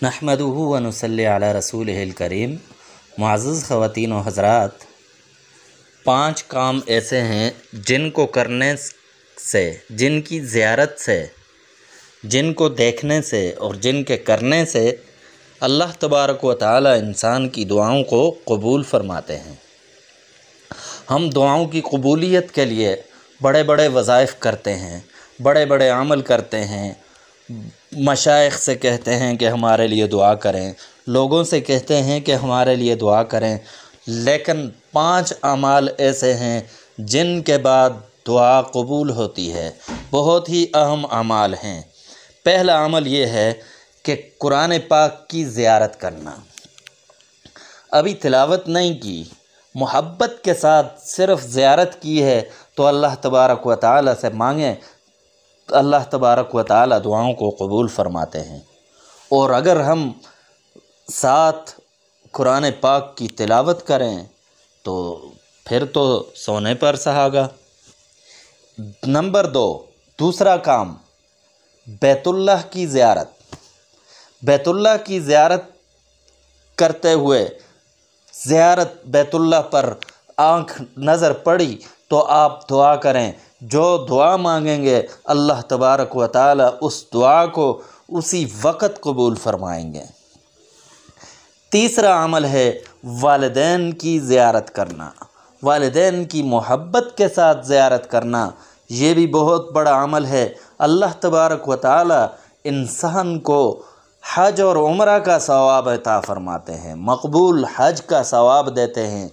نحمدہ و نصلی علی رسولہ الکریم۔ معزز خواتین و حضرات، 5 کام ایسے ہیں جن کو کرنے سے، جن کی زیارت سے، جن کو دیکھنے سے اور جن کے کرنے سے اللہ تبارک و تعالی انسان کی دعاؤں کو قبول فرماتے ہیں۔ ہم دعاؤں کی قبولیت کے لیے بڑے بڑے وظائف کرتے ہیں، بڑے بڑے عمل کرتے ہیں، مشائخ سے کہتے ہیں کہ ہمارے لیے دعا کریں، لوگوں سے کہتے ہیں کہ ہمارے لیے دعا کریں، لیکن 5 اعمال ایسے ہیں جن کے بعد دعا قبول ہوتی ہے۔ بہت ہی اہم اعمال ہیں۔ پہلا عمل یہ ہے کہ قرآن پاک کی زیارت کرنا۔ ابھی تلاوت نہیں کی، محبت کے ساتھ صرف زیارت کی ہے تو اللہ تبارک و تعالی سے مانگیں، اللہ تبارک و تعالی دعاؤں کو قبول فرماتے ہیں۔ اور اگر ہم ساتھ قرآن پاک کی تلاوت کریں تو پھر تو سونے پر سہاگا۔ نمبر 2، دوسرا کام، بیت اللہ کی زیارت۔ بیت اللہ کی زیارت کرتے ہوئے زیارت بیت اللہ پر آنکھ نظر پڑی تو آپ دعا کریں، جو دعا مانگیں گے اللہ تبارک و تعالی اس دعا کو اسی وقت قبول فرمائیں گے۔ تیسرا عمل ہے والدین کی زیارت کرنا، والدین کی محبت کے ساتھ زیارت کرنا۔ یہ بھی بہت بڑا عمل ہے۔ اللہ تبارک و تعالی انسان کو حج اور عمرہ کا ثواب عطا فرماتے ہیں، مقبول حج کا ثواب دیتے ہیں،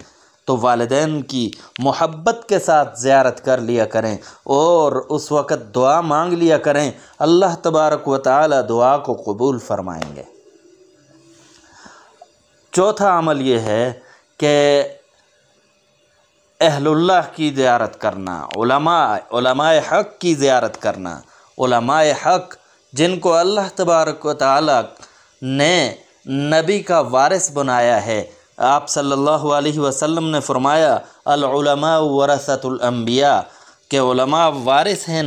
تو والدین کی محبت کے ساتھ زیارت کر لیا کریں اور اس وقت دعا مانگ لیا کریں، اللہ تبارک و تعالی دعا کو قبول فرمائیں گے۔ چوتھا عمل یہ ہے کہ اہل اللہ کی زیارت کرنا، علماء حق کی زیارت کرنا۔ علماء حق جن کو اللہ تبارک و تعالی نے نبی کا وارث بنایا ہے۔ آپ صلی اللہ علیہ وسلم نے فرمایا العلماء ورثۃ الانبیاء، کہ علماء وارث ہیں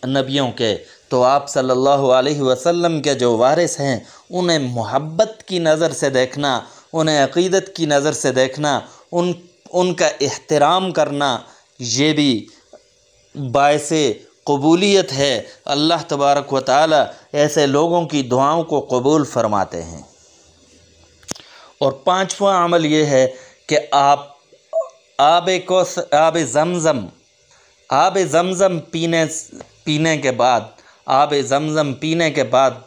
نبیوں کے۔ تو آپ صلی اللہ علیہ وسلم کے جو وارث ہیں انہیں محبت کی نظر سے دیکھنا، انہیں عقیدت کی نظر سے دیکھنا، ان کا احترام کرنا، یہ بھی باعث قبولیت ہے۔ اللہ تبارک و تعالی ایسے لوگوں کی دعاؤں کو قبول فرماتے ہیں۔ اور 5واں عمل یہ ہے کہ آپ آب زمزم پینے کے بعد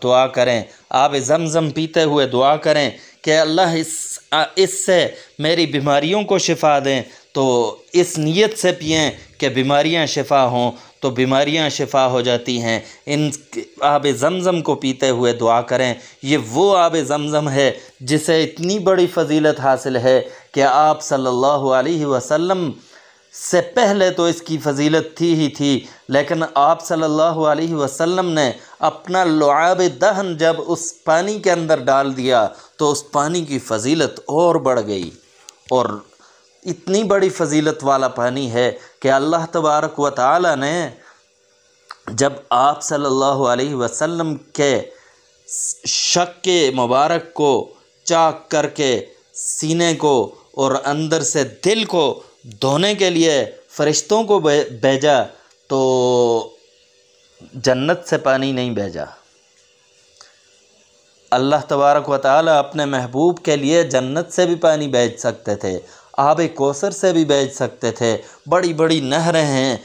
دعا کریں۔ آب زمزم پیتے ہوئے دعا کریں کہ اللہ اس سے میری بیماریوں کو شفا دیں، تو اس نیت سے پئیں کہ بیماریاں شفا ہوں، تو بیماریاں شفا ہو جاتی ہیں۔ ان آب زمزم کو پیتے ہوئے دعا کریں۔ یہ وہ آب زمزم ہے جسے اتنی بڑی فضیلت حاصل ہے کہ آپ صلی اللہ علیہ وسلم سے پہلے تو اس کی فضیلت تھی ہی تھی، لیکن آپ صلی اللہ علیہ وسلم نے اپنا لعاب دہن جب اس پانی کے اندر ڈال دیا تو اس پانی کی فضیلت اور بڑھ گئی، اور اتنی بڑی فضیلت والا پانی ہے کہ اللہ تبارک و تعالی نے جب آپ صلی اللہ علیہ وسلم کے شق مبارک کو چاک کر کے سینے کو اور اندر سے دل کو دھونے کے لیے فرشتوں کو بھیجا تو جنت سے پانی نہیں بھیجا۔ اللہ تبارک و تعالی اپنے محبوب کے لیے جنت سے بھی پانی بھیج سکتے تھے، آب کوثر سے بھی بھیج سکتے تھے، بڑی بڑی نہریں ہیں،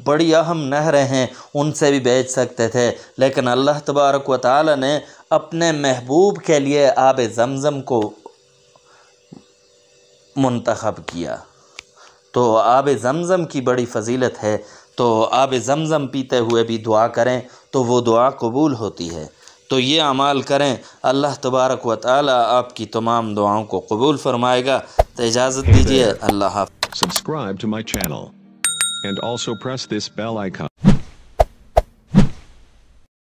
بڑی اہم نہریں ہیں، ان سے بھی بھیج سکتے تھے، لیکن اللہ تبارک و تعالی نے اپنے محبوب کے لیے آب زمزم کو منتخب کیا۔ تو آب زمزم کی بڑی فضیلت ہے، تو آب زمزم پیتے ہوئے بھی دعا کریں تو وہ دعا قبول ہوتی ہے۔ تو یہ اعمال کریں، اللہ تبارک و تعالی آپ کی تمام دعاؤں کو قبول فرمائے گا۔ تو اجازت دیجیے، اللہ حافظ۔ Subscribe to my channel and also press this bell icon.